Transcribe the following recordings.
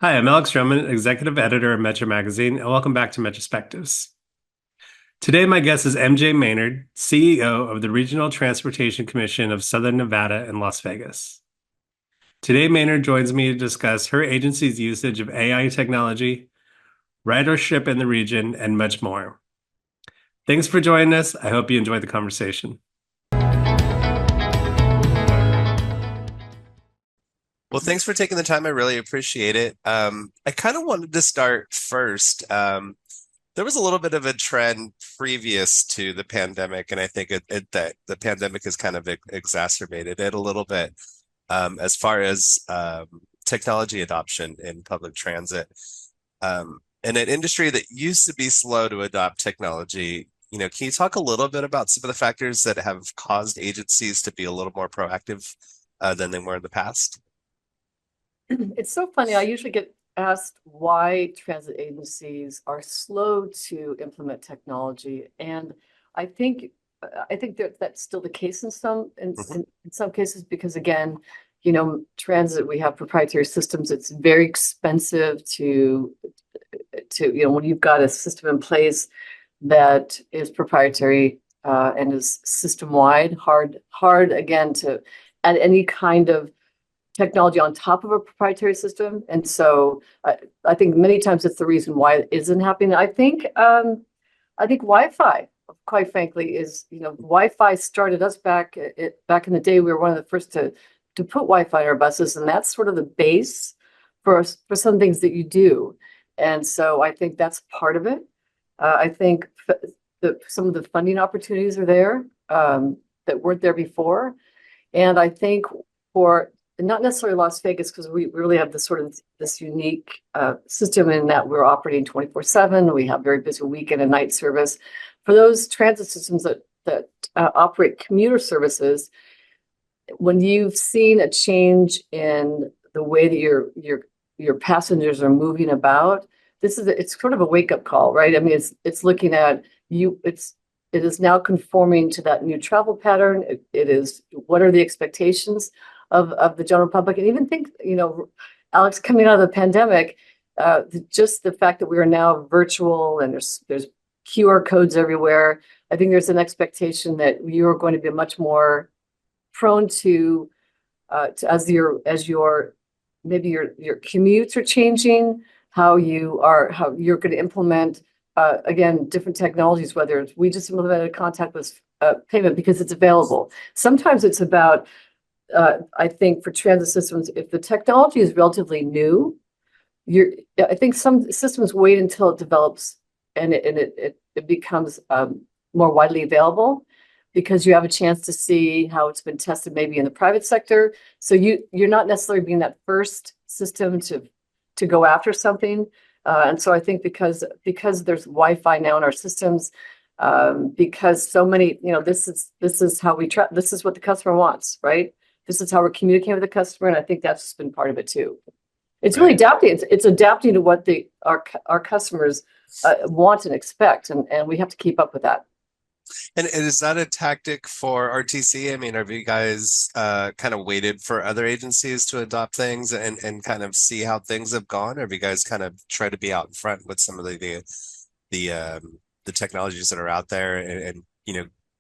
Hi, I'm Alex Drummond, Executive Editor of Metro Magazine, and welcome back to METROspectives. Today, my guest is MJ Maynard, CEO of the Regional Transportation Commission of Southern Nevada in Las Vegas. Today, Maynard joins me to discuss her agency's usage of AI technology, ridership in the region, and much more. Thanks for joining us. I hope you enjoyed the conversation. Well, thanks for taking the time. I really appreciate it. I kind of wanted to start first. There was a little bit of a trend previous to the pandemic, and I think that the pandemic has kind of exacerbated it a little bit as far as technology adoption in public transit. In an industry that used to be slow to adopt technology, can you talk a little bit about some of the factors that have caused agencies to be a little more proactive than they were in the past? It's so funny. I usually get asked why transit agencies are slow to implement technology, and I think I think that's still the case in Mhm. in some cases because again, transit we have proprietary systems. It's very expensive to when you've got a system in place that is proprietary and is system wide, hard again to add any kind of technology on top of a proprietary system. And so I think many times it's the reason why it isn't happening. I think Wi-Fi, quite frankly, Wi-Fi started us back in the day. We were one of the first to put Wi-Fi in our buses, and that's sort of the base for some things that you do. And so I think that's part of it. I think some of the funding opportunities are there that weren't there before. And I think for not necessarily Las Vegas, because we really have this unique system in that we're operating 24/7. We have very busy weekend and night service. For those transit systems that operate commuter services, when you've seen a change in the way that your passengers are moving about, it's sort of a wake-up call, right? I mean, it's looking at you, it is now conforming to that new travel pattern. It is, what are the expectations of the general public? And even think, Alex, coming out of the pandemic, just the fact that we are now virtual and there's QR codes everywhere. I think there's an expectation that you are going to be much more prone to as your maybe your commutes are changing, how you're going to implement again different technologies, whether it's we just implemented contactless payment because it's available. Sometimes it's about I think for transit systems, if the technology is relatively new, I think some systems wait until it develops and it becomes more widely available because you have a chance to see how it's been tested maybe in the private sector. So you're not necessarily being that first system to go after something. And so I think because there's Wi-Fi now in our systems, because so many, this is how this is what the customer wants, right? This is how we're communicating with the customer, and I think that's just been part of it too. It's really Right. adapting. It's adapting to what our customers want and expect, and we have to keep up with that. And is that a tactic for RTC? I mean, have you guys kind of waited for other agencies to adopt things and kind of see how things have gone? Or have you guys kind of try to be out in front with some of the technologies that are out there and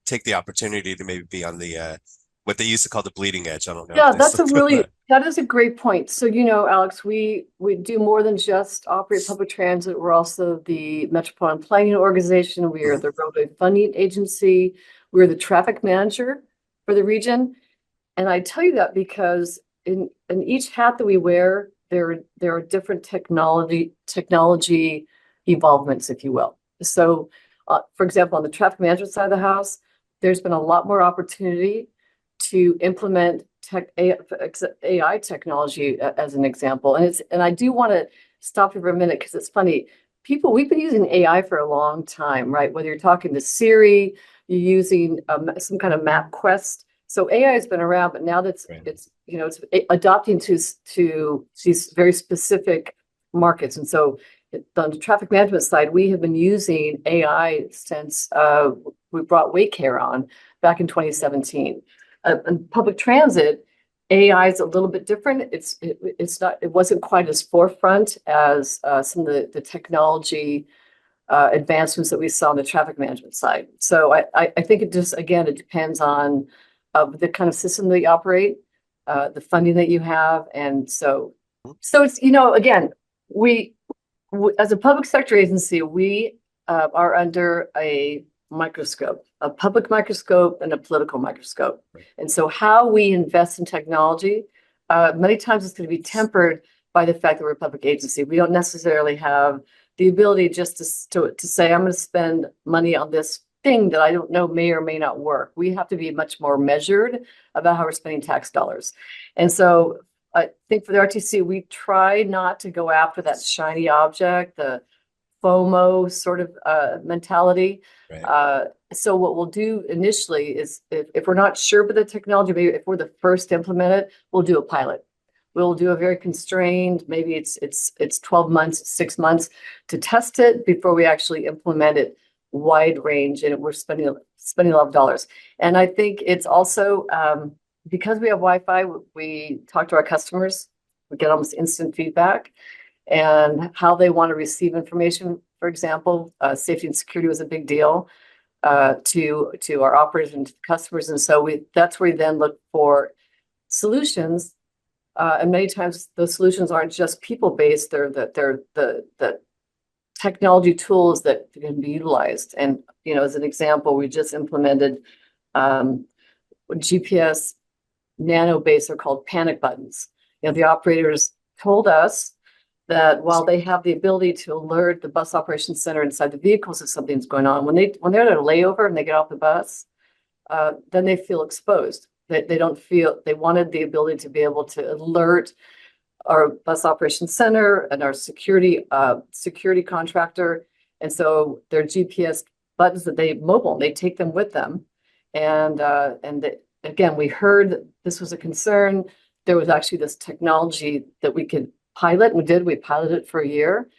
take the opportunity to maybe be on the what they used to call the bleeding edge? I don't know if Yeah, they still call that. that is a great point. So, Alex, we do more than just operate public transit. We're also the Metropolitan Planning Organization. We are Mhm. the roadway funding agency. We're the traffic manager for the region. And I tell you that because in each hat that we wear, there are different technology evolvements, if you will. So, for example, on the traffic management side of the house, there's been a lot more opportunity to implement AI technology as an example. And I do want to stop you for a minute because it's funny. We've been using AI for a long time, right? Whether you're talking to Siri, you're using some kind of map quest. So AI has been around, but now Right. it's adopting to these very specific markets. And so on the traffic management side, we have been using AI since we brought Waycare on back in 2017. In public transit, AI is a little bit different. It wasn't quite as forefront as some of the technology advancements that we saw on the traffic management side. So I think it just, again, it depends on the kind of system that you operate, the funding that you have. And so it's, again, we as a public sector agency, we are under a microscope, a public microscope and a political microscope. Right. And so how we invest in technology, many times it's going to be tempered by the fact that we're a public agency. We don't necessarily have the ability just to say, I'm going to spend money on this thing that I don't know may or may not work. We have to be much more measured about how we're spending tax dollars. And so I think for the RTC, we try not to go after that shiny object, the FOMO sort of mentality. Right. So what we'll do initially is if we're not sure about the technology, maybe if we're the first to implement it, we'll do a pilot. We'll do a very constrained, maybe it's 12 months, 6 months to test it before we actually implement it wide range, and we're spending a lot of dollars. And I think it's also because we have Wi-Fi, we talk to our customers, we get almost instant feedback and how they want to receive information. For example, safety and security was a big deal to our operators and customers. And so that's where we then look for solutions. And many times those solutions aren't just people-based, they're the technology tools that can be utilized. And, as an example, we just implemented GPS nano-based, are called panic buttons. The operators told us that while they have the ability to alert the bus operations center inside the vehicles if something's going on, when they're at a layover and they get off the bus, then they feel exposed. They don't feel, they wanted the ability to be able to alert our bus operations center and our security contractor. And so their GPS buttons that they take them with them. And again, we heard this was a concern. There was actually this technology that we could pilot. We piloted it for a year.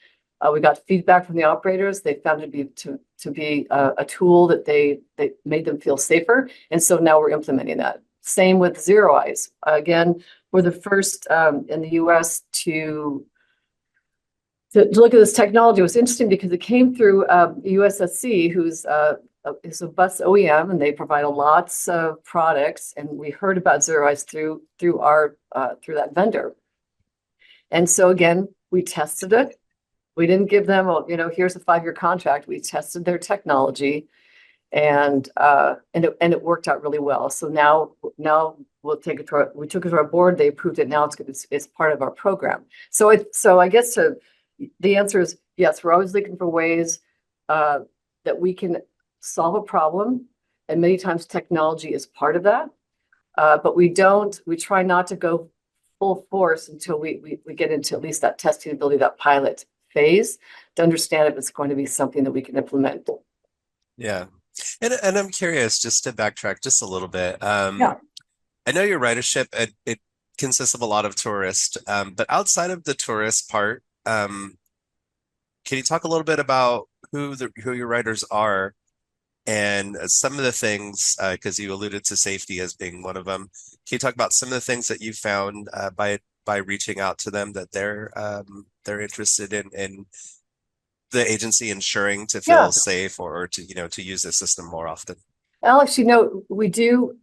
We got feedback from the operators. They found it to be a tool that they made them feel safer. And so now we're implementing that. Same with Zero Eyes. Again, we're the first in the US to look at this technology. It was interesting because it came through USSC, who's is a bus OEM, and they provide lots of products. And we heard about Zero Eyes through that vendor. And so again, we tested it. We didn't give them, here's a 5-year contract. We tested their technology. And it worked out really well. So now we took it to our board. They approved it. Now it's part of our program. So I guess the answer is yes. We're always looking for ways that we can solve a problem, and many times technology is part of that. But we try not to go full force until we get into at least that testing ability, that pilot phase, to understand if it's going to be something that we can implement. Yeah. And I'm curious, just to backtrack just a little bit. Yeah. I know your ridership, it consists of a lot of tourists, but outside of the tourist part, can you talk a little bit about who your riders are and some of the things, because you alluded to safety as being one of them. Can you talk about some of the things that you found by reaching out to them that they're interested in the agency ensuring to feel safe or to use the system more often? Alex, we do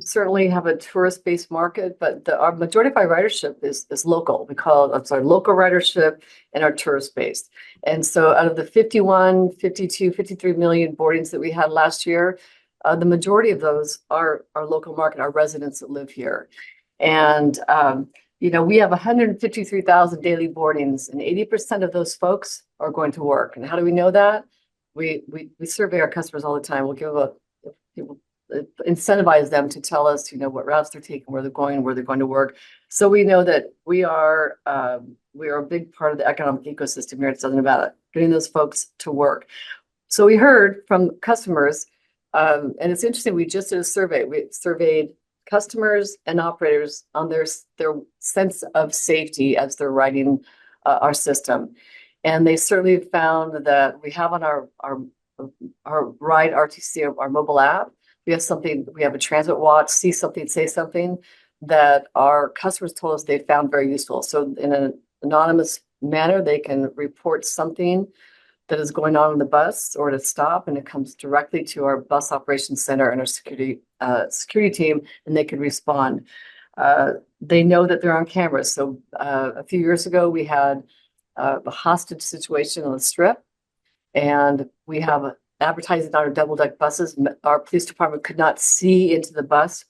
certainly have a tourist-based market, but our majority of our ridership is local. We call it, local ridership and our tourist-based. And so out of the 51, 52, 53 million boardings that we had last year, the majority of those are our local market, our residents that live here. And we have 153,000 daily boardings, and 80% of those folks are going to work. And how do we know that? We survey our customers all the time. We'll incentivize them to tell us, what routes they're taking, where they're going to work. So we know that we are a big part of the economic ecosystem here at Southern Nevada, getting those folks to work. So we heard from customers, and it's interesting. We just did a survey. We surveyed customers and operators on their sense of safety as they're riding our system. And they certainly found that we have on our Ride RTC, our mobile app, we have a transit watch, see something, say something. that our customers told us they found very useful. So in an anonymous manner, they can report something that is going on the bus or at a stop, and it comes directly to our bus operations center and our security team, and they can respond. They know that they're on camera. So a few years ago, we had a hostage situation on the strip, and we have advertising on our double deck buses. Our police department could not see into the bus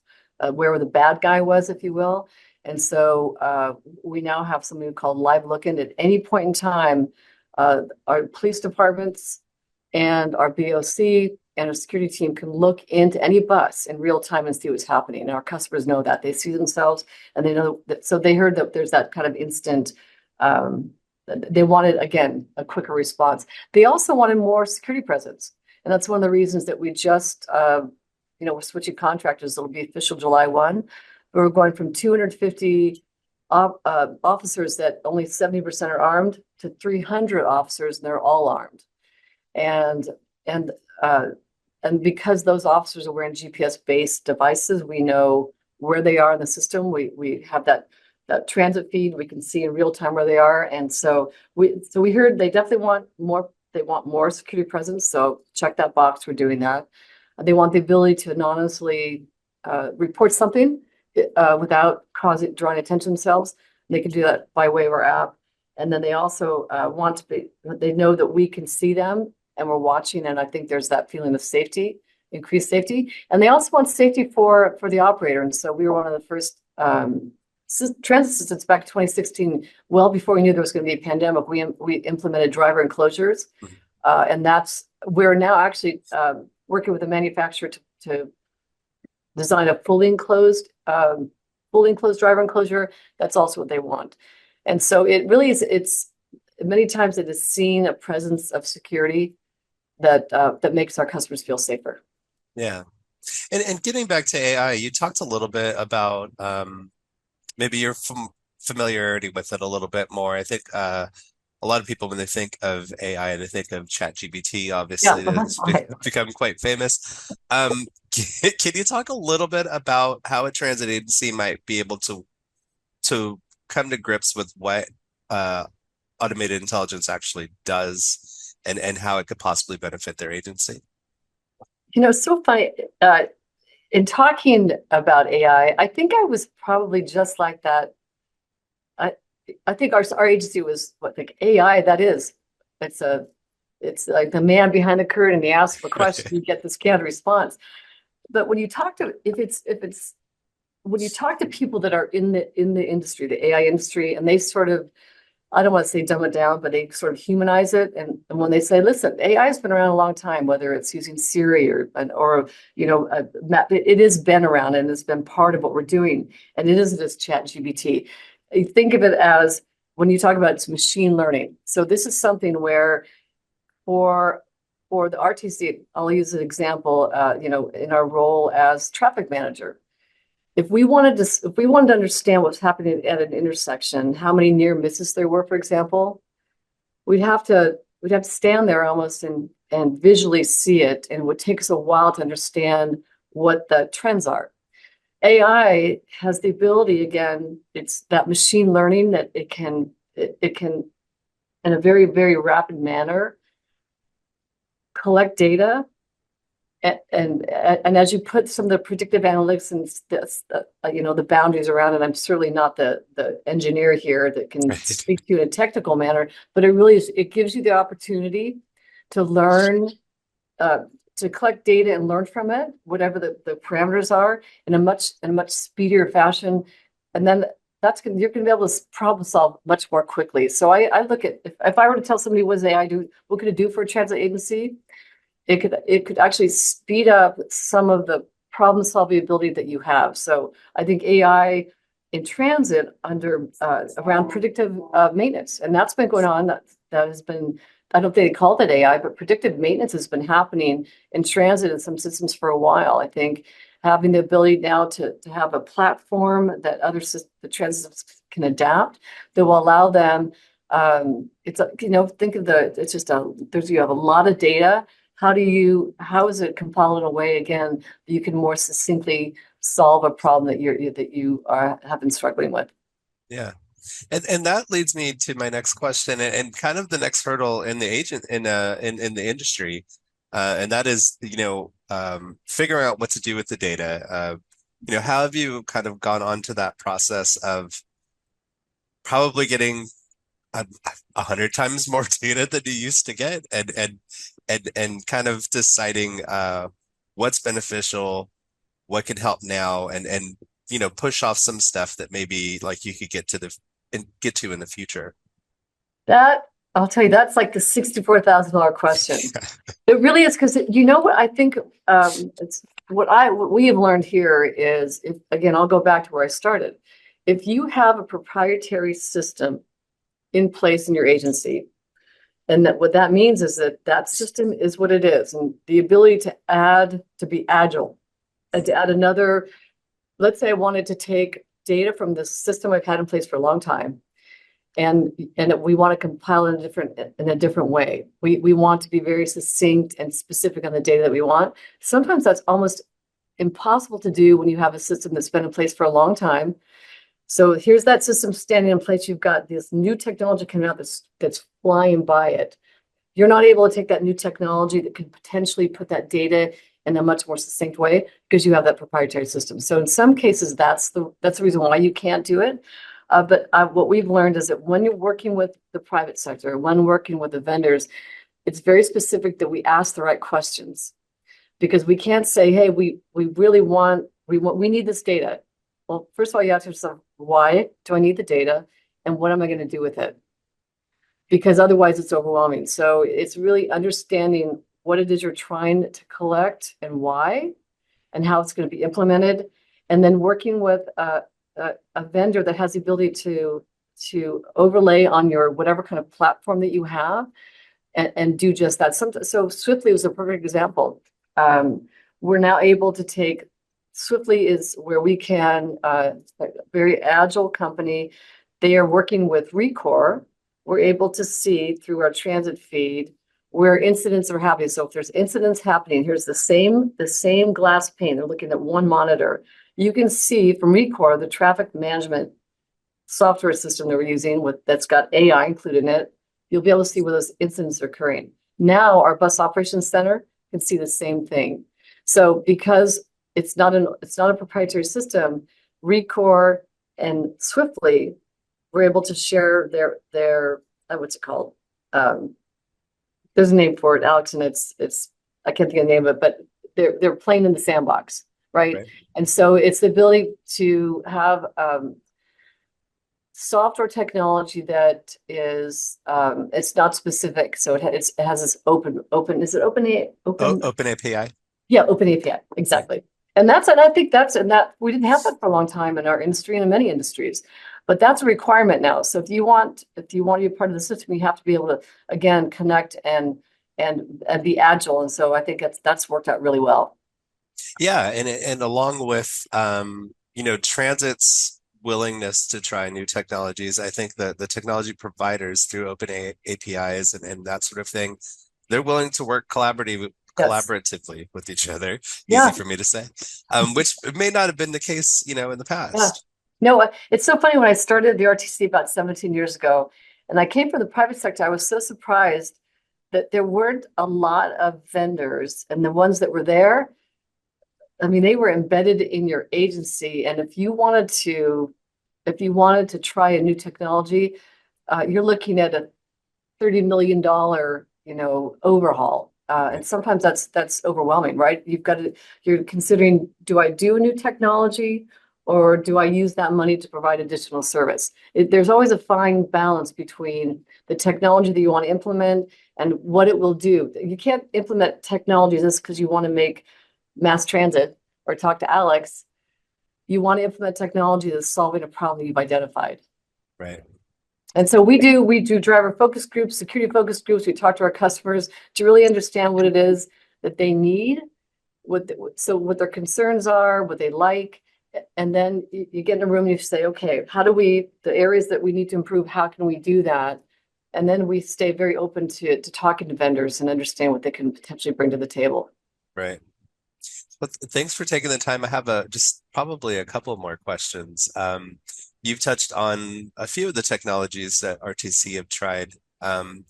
where the bad guy was, if you will. And so we now have something called live look-in. At any point in time, our police departments and our BOC and our security team can look into any bus in real time and see what's happening. And our customers know that. They see themselves and they know that. So they heard that there's that kind of instant, they wanted, again, a quicker response. They also wanted more security presence. And that's one of the reasons that we just, we're switching contractors. It'll be official July 1. We're going from 250 officers that only 70% are armed to 300 officers, and they're all armed. And because those officers are wearing GPS-based devices, we know where they are in the system. We have that transit feed. We can see in real time where they are. And so we heard they definitely want more. They want more security presence. So check that box. We're doing that. They want the ability to anonymously report something without drawing attention themselves. They can do that by way of our app. And then they also they know that we can see them and we're watching. And I think there's that feeling of safety, increased safety. And they also want safety for the operator. And so we were one of the first transit systems back in 2016, well before we knew there was going to be a pandemic. We implemented driver enclosures. And we're now actually working with a manufacturer to design a fully enclosed driver enclosure. That's also what they want. And so it really is, it's many times it is seeing a presence of security that makes our customers feel safer. Yeah. And getting back to AI, you talked a little bit about maybe your familiarity with it a little bit more. I think a lot of people, when they think of AI, they think of ChatGPT, obviously, it's become quite famous. Can you talk a little bit about how a transit agency might be able to come to grips with what automated intelligence actually does and how it could possibly benefit their agency? So funny. In talking about AI, I think I was probably just like that. I think our agency was like AI. It's like the man behind the curtain. He asks a question, you get the scanned response. But when you talk to when you talk to people that are in the industry, the AI industry, and they sort of, I don't want to say dumb it down, but they sort of humanize it. And when they say, listen, AI has been around a long time, whether it's using Siri or it has been around and it's been part of what we're doing. And it isn't just ChatGPT. You think of it as, when you talk about it's machine learning. So this is something where for the RTC, I'll use an example, in our role as traffic manager. If we wanted to understand what's happening at an intersection, how many near misses there were, for example, we'd have to stand there almost and visually see it, and it would take us a while to understand what the trends are. AI has the ability, again, it's that machine learning that it can in a very, very rapid manner collect data. And as you put some of the predictive analytics and the boundaries around it, I'm certainly not the engineer here that can speak to you in a technical manner, but it gives you the opportunity to learn, to collect data and learn from it, whatever the parameters are, in a much speedier fashion, and then you're going to be able to problem solve much more quickly. So I look at, if I were to tell somebody what does AI do, what could it do for a transit agency? It could actually speed up some of the problem solving ability that you have. So I think AI in transit around predictive maintenance, and that's been going on. That has been, I don't think they call it AI, but predictive maintenance has been happening in transit in some systems for a while. I think having the ability now to have a platform that the transit systems can adapt, that will allow them. Think of you have a lot of data. How is it compiled in a way, again, that you can more succinctly solve a problem that you have been struggling with. Yeah. And that leads me to my next question and kind of the next hurdle in the agent in the industry. And that is, figuring out what to do with the data. How have you kind of gone on to that process of probably getting a 100 times more data than you used to get and kind of deciding what's beneficial, what can help now and push off some stuff that maybe like you could get to in the future. That I'll tell you, that's like the $64,000 question. It really is, because you know what I think, it's what we have learned here is, if again, I'll go back to where I started. If you have a proprietary system in place in your agency, and that what that means is that system is what it is, and the ability to be agile, and to add another. Let's say I wanted to take data from the system I've had in place for a long time, and we want to compile in a different way. We want to be very succinct and specific on the data that we want. Sometimes that's almost impossible to do when you have a system that's been in place for a long time. So here's that system standing in place. You've got this new technology coming out that's flying by it. You're not able to take that new technology that could potentially put that data in a much more succinct way because you have that proprietary system. So in some cases, that's the reason why you can't do it. But what we've learned is that when you're working with the private sector, when working with the vendors, it's very specific that we ask the right questions, because we can't say, hey, we need this data. Well, first of all, you have to ask yourself, why do I need the data, and what am I going to do with it? Because otherwise it's overwhelming. So it's really understanding what it is you're trying to collect and why, and how it's going to be implemented, and then working with a vendor that has the ability to overlay on your whatever kind of platform that you have, and do just that. So Swiftly was a perfect example. We're now able to take Swiftly is where we can, a very agile company. They are working with Recor. We're able to see through our transit feed where incidents are happening. So if there's incidents happening, here's the same glass pane. They're looking at one monitor. You can see from Recor, the traffic management software system that we're using that's got AI included in it. You'll be able to see where those incidents are occurring. Now our bus operations center can see the same thing. So because it's not a proprietary system, Recor and Swiftly were able to share their what's it called? There's a name for it, Alex, and it's I can't think of the name of it, but they're playing in the sandbox, right? And so it's the ability to have software technology that is it's not specific, so it has this open. Is it open API? Yeah, open API, exactly. And I think that we didn't have that for a long time in our industry and in many industries, but that's a requirement now. So if you want to be part of the system, you have to be able to, again, connect and be agile. And so I think that's worked out really well. Yeah, and along with transit's willingness to try new technologies, I think that the technology providers through open APIs and that sort of thing, they're willing to work collaboratively with each other. Easy for me to say, which may not have been the case, in the past. Yeah. No, it's so funny. When I started the RTC about 17 years ago, and I came from the private sector, I was so surprised that there weren't a lot of vendors, and the ones that were there, I mean, they were embedded in your agency. And if you wanted to try a new technology, you're looking at a $30 million, overhaul. And sometimes that's overwhelming, right? You're considering, do I do a new technology, or do I use that money to provide additional service? There's always a fine balance between the technology that you want to implement and what it will do. You can't implement technology just because you want to make mass transit or talk to Alex. You want to implement technology that's solving a problem you've identified. Right. And so we do driver focus groups, security focus groups. We talk to our customers to really understand what it is that they need, what their concerns are, what they like. And then you get in a room and you say, okay, the areas that we need to improve, how can we do that? And then we stay very open to talking to vendors and understand what they can potentially bring to the table. Right. Well, thanks for taking the time. I have just probably a couple more questions. You've touched on a few of the technologies that RTC have tried. Can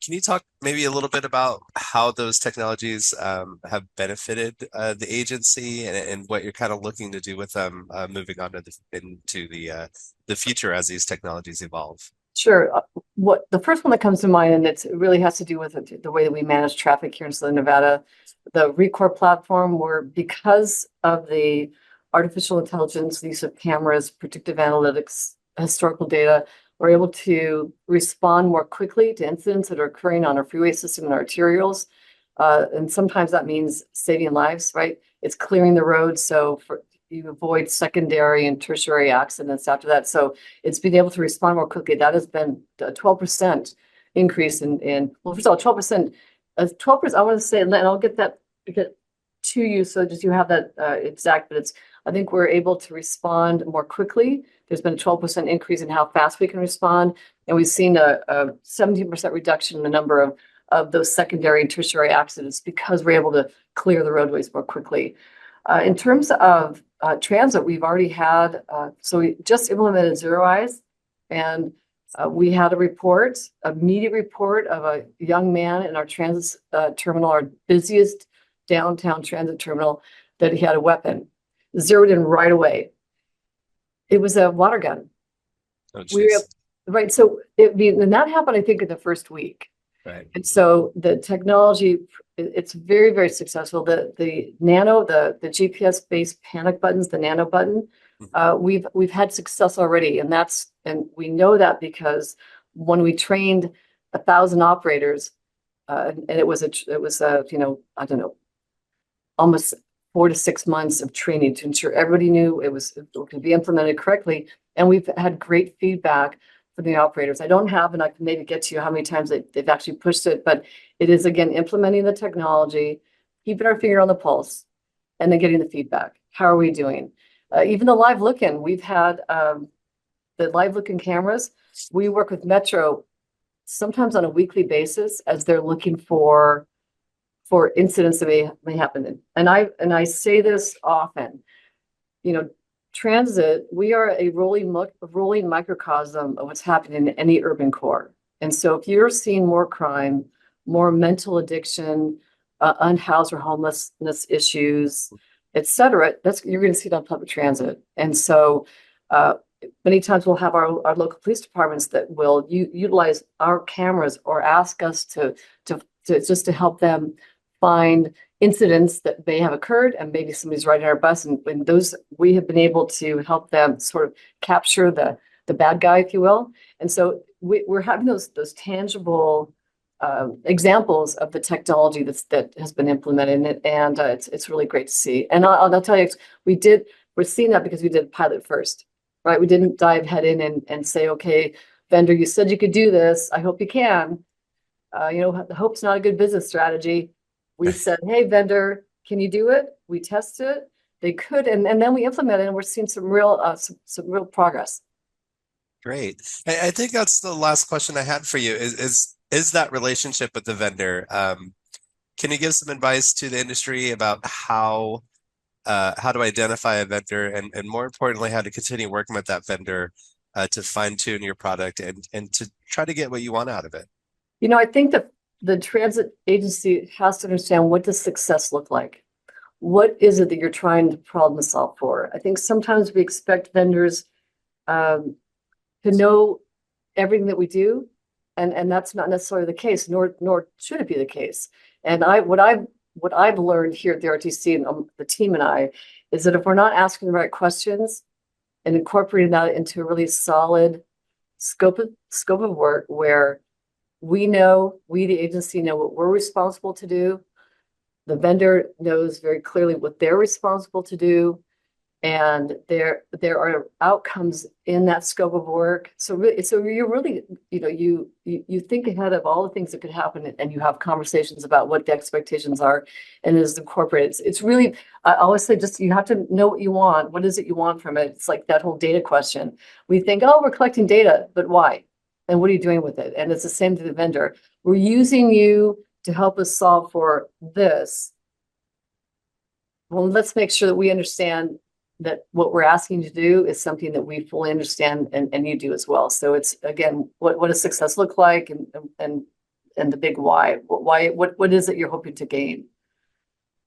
you talk maybe a little bit about how those technologies have benefited the agency and what you're kind of looking to do with them moving on to into the future as these technologies evolve? Sure. What the first one that comes to mind, and it really has to do with the way that we manage traffic here in Southern Nevada, the Recore platform, where because of the artificial intelligence, the use of cameras, predictive analytics, historical data, we're able to respond more quickly to incidents that are occurring on our freeway system and arterials. And sometimes that means saving lives, right? It's clearing the road so you avoid secondary and tertiary accidents after that. So it's being able to respond more quickly. That has been a 12% increase well, first of all, 12%, 12%, I want to say, and I'll get to you. So just you have that exact, but I think we're able to respond more quickly. There's been a 12% increase in how fast we can respond. And we've seen a 17% reduction in the number of those secondary and tertiary accidents because we're able to clear the roadways more quickly. In terms of transit, we've already had, so we just implemented Zero Eyes, and we had a media report of a young man in our transit terminal, our busiest downtown transit terminal, that he had a weapon, zeroed in right away. It was a water gun. Oh, Right. So and that happened, I think, in the first week. right. And so the technology, it's very, very successful. The GPS based panic buttons, the nano button, we've had success already, and we know that because when we trained 1,000 operators, and it was I don't know, almost 4 to 6 months of training to ensure everybody knew it could be implemented correctly, and we've had great feedback from the operators. I don't have, and I can maybe get to you how many times they've actually pushed it, but it is, again, implementing the technology, keeping our finger on the pulse, and then getting the feedback. How are we doing? Even the live look-in, we've had the live look-in cameras. We work with Metro sometimes on a weekly basis as they're looking for incidents that may happen. And I say this often, transit, we are a rolling microcosm of what's happening in any urban core. And so if you're seeing more crime, more mental addiction, unhoused or homelessness issues, et cetera, you're going to see it on public transit. And so many times we'll have our local police departments that will utilize our cameras or ask us to just to help them find incidents that may have occurred, and maybe somebody's riding our bus, and those, we have been able to help them sort of capture the bad guy, if you will. And so we're having those tangible examples of the technology that has been implemented, and it's really great to see. And I'll tell you, we're seeing that because we did pilot first, right? We didn't dive head in and say, okay, vendor, you said you could do this. I hope you can. The hope's not a good business strategy. We said, hey, vendor, can you do it? We tested it. They could, and then we implemented, and we're seeing some real progress. Great. I think that's the last question I had for you is that relationship with the vendor. Can you give some advice to the industry about how to identify a vendor and more importantly, how to continue working with that vendor to fine tune your product and to try to get what you want out of it? I think that the transit agency has to understand, what does success look like? What is it that you're trying to problem solve for? I think sometimes we expect vendors to know everything that we do, and that's not necessarily the case, nor should it be the case. And what I've learned here at the RTC and the team and I is that if we're not asking the right questions and incorporating that into a really solid scope of work where we, the agency, know what we're responsible to do. The vendor knows very clearly what they're responsible to do. And there are outcomes in that scope of work. So you're really, you think ahead of all the things that could happen, and you have conversations about what the expectations are, and it is incorporated. It's really, I always say, just you have to know what you want. What is it you want from it? It's like that whole data question. We think, oh, we're collecting data, but why? And what are you doing with it? And it's the same to the vendor. We're using you to help us solve for this. well, let's make sure that we understand that what we're asking you to do is something that we fully understand and you do as well. So it's, again, what does success look like, and the big why. What is it you're hoping to gain?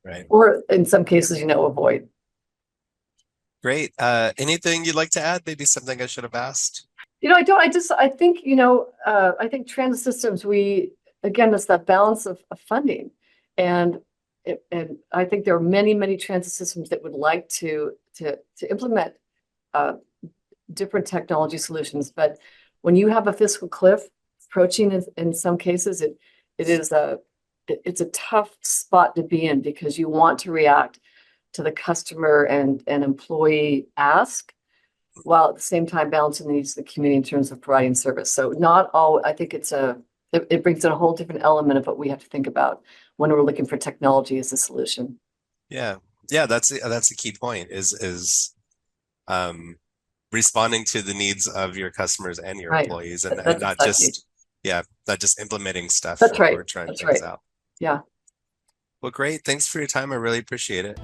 Right. Or in some cases, avoid. Great. Anything you'd like to add? Maybe something I should have asked? I think transit systems, again, it's that balance of funding. And I think there are many, many transit systems that would like to implement different technology solutions. But when you have a fiscal cliff approaching, in some cases, it's a tough spot to be in, because you want to react to the customer and employee ask, while at the same time balancing the needs of the community in terms of providing service. So I think it brings in a whole different element of what we have to think about when we're looking for technology as a solution. Yeah. That's a key point, is responding to the needs of your customers and your employees, and not just implementing stuff or trying things out. Yeah. Well, great. Thanks for your time. I really appreciate it.